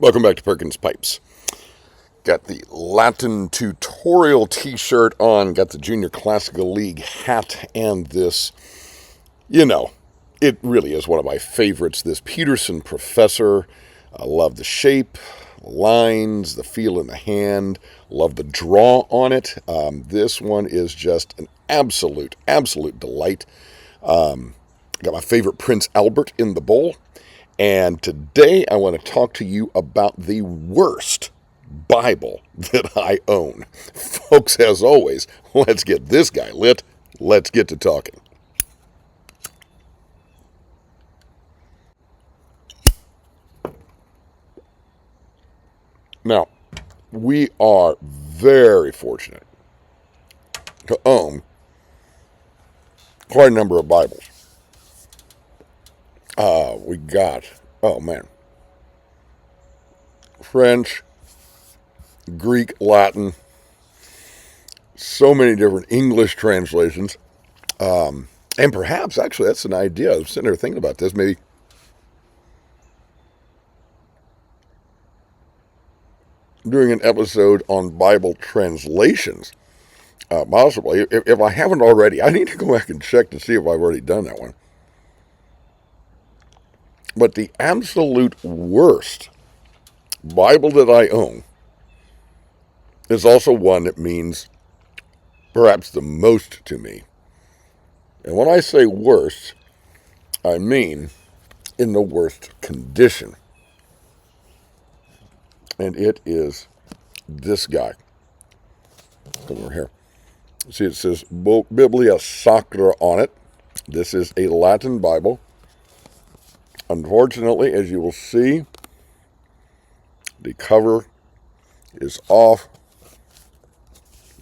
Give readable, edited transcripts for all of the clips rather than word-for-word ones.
Welcome back to Perkins Pipes. Got the Latin tutorial t-shirt on, got the Junior Classical League hat, and this, it really is one of my favorites, this Peterson Professor. I love the shape, lines, the feel in the hand, love the draw on it. This one is just an absolute delight. Got my favorite Prince Albert in the bowl. And today I want to talk to you about the worst Bible that I own. Folks, as always, let's get this guy lit. Let's get to talking. Now, we are very fortunate to own quite a number of Bibles. We got, French, Greek, Latin, so many different English translations. And perhaps, actually, that's an idea. I was sitting there thinking about this. Maybe doing an episode on Bible translations. Possibly. If I haven't already, I need to go back and check to see if I've already done that one. But the absolute worst Bible that I own is also one that means perhaps the most to me. And when I say worst, I mean in the worst condition. And it is this guy. Over here. See, it says Biblia Sacra on it. This is a Latin Bible. Unfortunately, as you will see, the cover is off.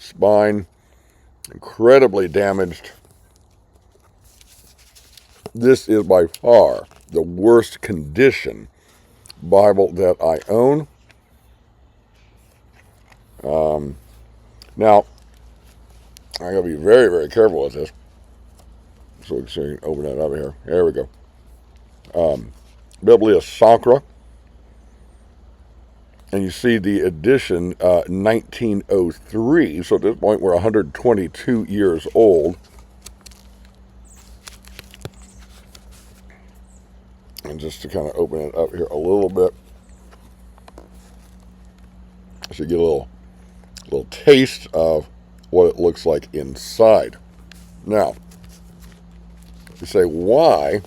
Spine incredibly damaged. This is by far the worst condition Bible that I own. Now, I gotta be very, very careful with this. So we can open that up here. There we go. Biblia Sacra, and you see the edition 1903, so at this point we're 122 years old. And just to kind of open it up here a little bit, so you get a little taste of what it looks like inside. Now, you say, why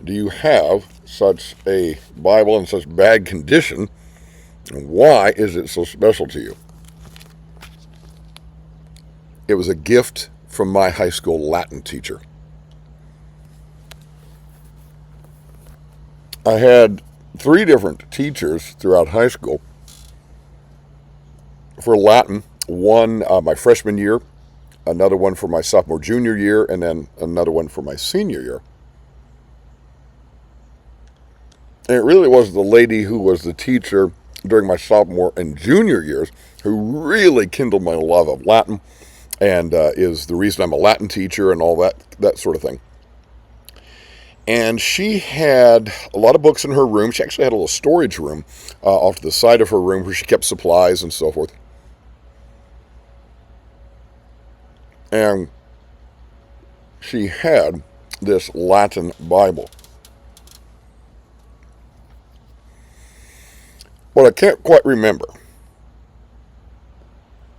do you have such a Bible in such bad condition, and why is it so special to you? It was a gift from my high school Latin teacher. I had 3 different teachers throughout high school for Latin. One my freshman year, another one for my sophomore, junior year, and then another one for my senior year. And it really was the lady who was the teacher during my sophomore and junior years who really kindled my love of Latin and is the reason I'm a Latin teacher and all that sort of thing. And she had a lot of books in her room. She actually had a little storage room off to the side of her room where she kept supplies and so forth. And she had this Latin Bible. What I can't quite remember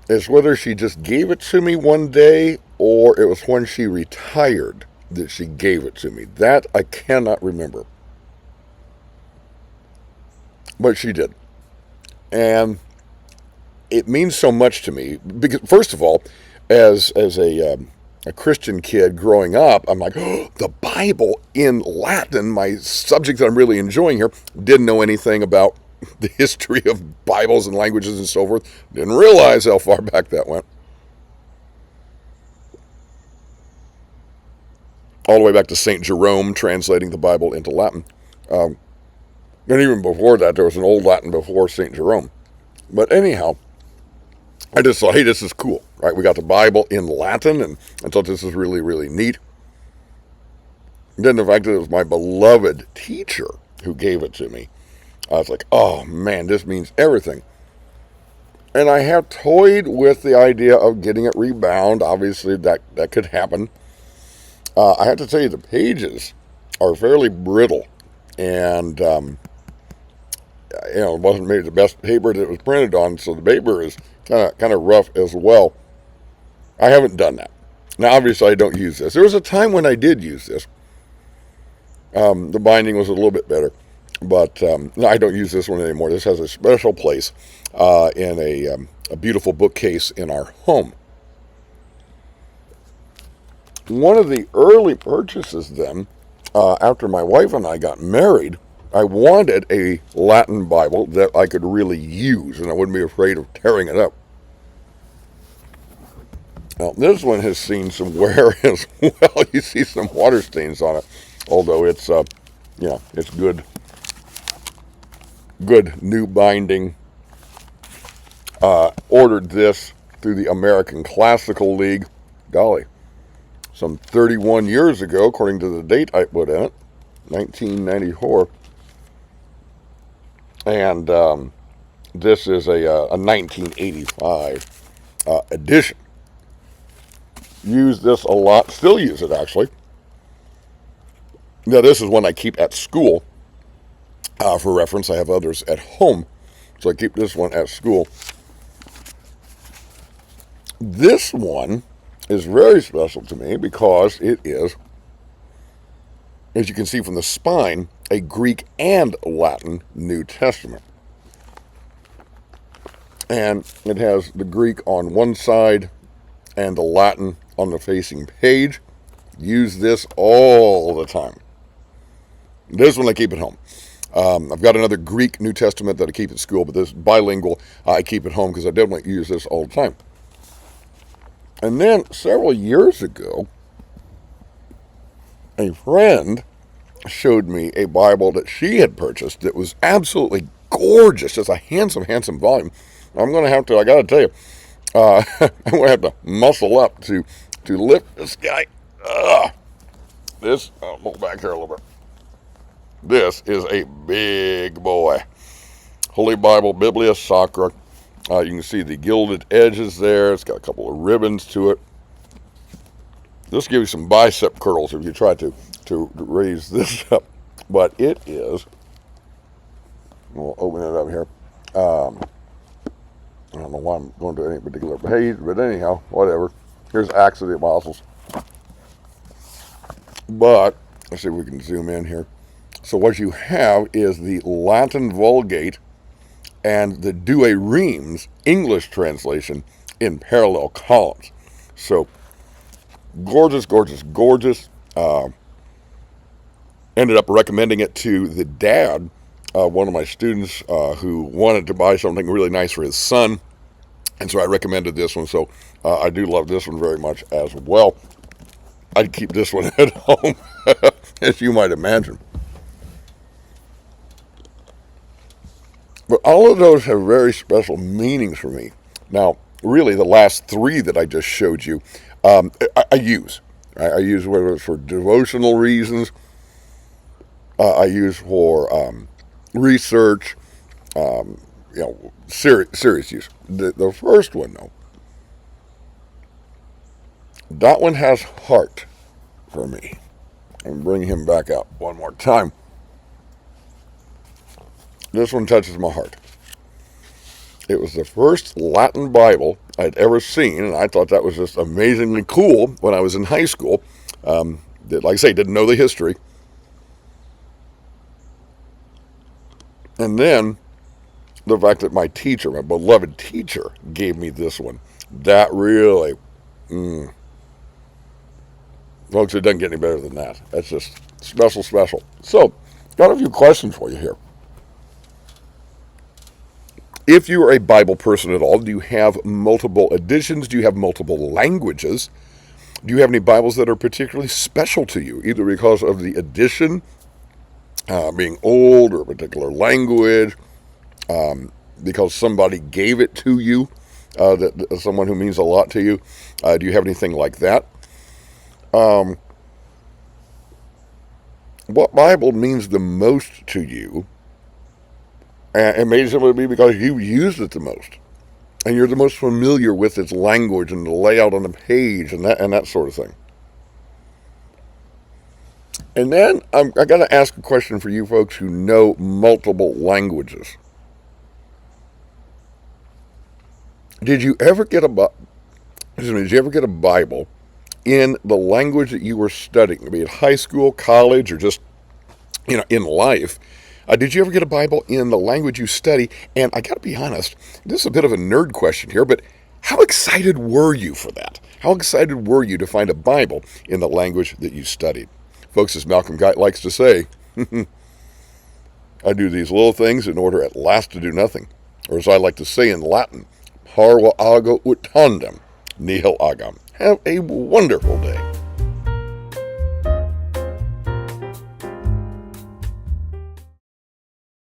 is whether she just gave it to me one day or it was when she retired that she gave it to me. That I cannot remember. But she did. And it means so much to me because, first of all, as a Christian kid growing up, I'm like, oh, the Bible in Latin, my subject that I'm really enjoying here, didn't know anything about the history of Bibles and languages and so forth. Didn't realize how far back that went. All the way back to St. Jerome translating the Bible into Latin. And even before that, there was an old Latin before St. Jerome. But anyhow, I just thought, hey, this is cool, right? We got the Bible in Latin, and I thought this is really, really neat. And then the fact that it was my beloved teacher who gave it to me. I was like, oh man, this means everything. And I have toyed with the idea of getting it rebound. Obviously, that could happen. I have to tell you, the pages are fairly brittle. And, it wasn't maybe the best paper that it was printed on, so the paper is kind of rough as well. I haven't done that. Now, obviously, I don't use this. There was a time when I did use this. The binding was a little bit better. But no, I don't use this one anymore. This has a special place in a beautiful bookcase in our home. One of the early purchases then, after my wife and I got married, I wanted a Latin Bible that I could really use, and I wouldn't be afraid of tearing it up. Now, this one has seen some wear as well. You see some water stains on it, although it's, it's good new binding. Ordered this through the American Classical League. Golly, some 31 years ago, according to the date I put in it, 1994. And this is a 1985 edition. Use this a lot. Still use it, actually. Now, this is one I keep at school. For reference, I have others at home. So I keep this one at school. This one is very special to me because it is, as you can see from the spine, a Greek and Latin New Testament. And it has the Greek on one side and the Latin on the facing page. Use this all the time. This one I keep at home. I've got another Greek New Testament that I keep at school, but this bilingual I keep at home because I definitely use this all the time. And then several years ago, a friend showed me a Bible that she had purchased that was absolutely gorgeous, just a handsome, handsome volume. I'm going to have to, I got to tell you, I'm going to have to muscle up to lift this guy. I'll move back here a little bit. This is a big boy. Holy Bible, Biblia Sacra. You can see the gilded edges there. It's got a couple of ribbons to it. This gives you some bicep curls if you try to raise this up. But it is, we'll open it up here. I don't know why I'm going to any particular page, but anyhow, whatever. Here's Acts of the Apostles. But, let's see if we can zoom in here. So what you have is the Latin Vulgate and the Douay Rheims English translation in parallel columns. So, gorgeous, gorgeous, gorgeous. Ended up recommending it to the dad, one of my students who wanted to buy something really nice for his son. And so I recommended this one. So I do love this one very much as well. I'd keep this one at home, as you might imagine. But all of those have very special meanings for me. Now, really, the last three that I just showed you, I use. I use whether it's for devotional reasons, I use for research, serious use. The first one, though, that one has heart for me. And bring him back out one more time. This one touches my heart. It was the first Latin Bible I'd ever seen, and I thought that was just amazingly cool when I was in high school. Like I say, didn't know the history. And then the fact that my teacher, my beloved teacher, gave me this one. That really, folks, it doesn't get any better than that. That's just special, special. So, got a few questions for you here. If you are a Bible person at all, do you have multiple editions? Do you have multiple languages? Do you have any Bibles that are particularly special to you, either because of the edition being old or a particular language, because somebody gave it to you, that someone who means a lot to you? Do you have anything like that? What Bible means the most to you? And it may simply be because you used it the most. And you're the most familiar with its language and the layout on the page and that sort of thing. And then I got to ask a question for you folks who know multiple languages. Did you ever get a Bible in the language that you were studying, be it high school, college, or just in life? Did you ever get a Bible in the language you study? And I got to be honest, this is a bit of a nerd question here, but how excited were you for that? How excited were you to find a Bible in the language that you studied? Folks, as Malcolm Guite likes to say, I do these little things in order at last to do nothing. Or as I like to say in Latin, Parva ut tandem, nihil agam. Have a wonderful day.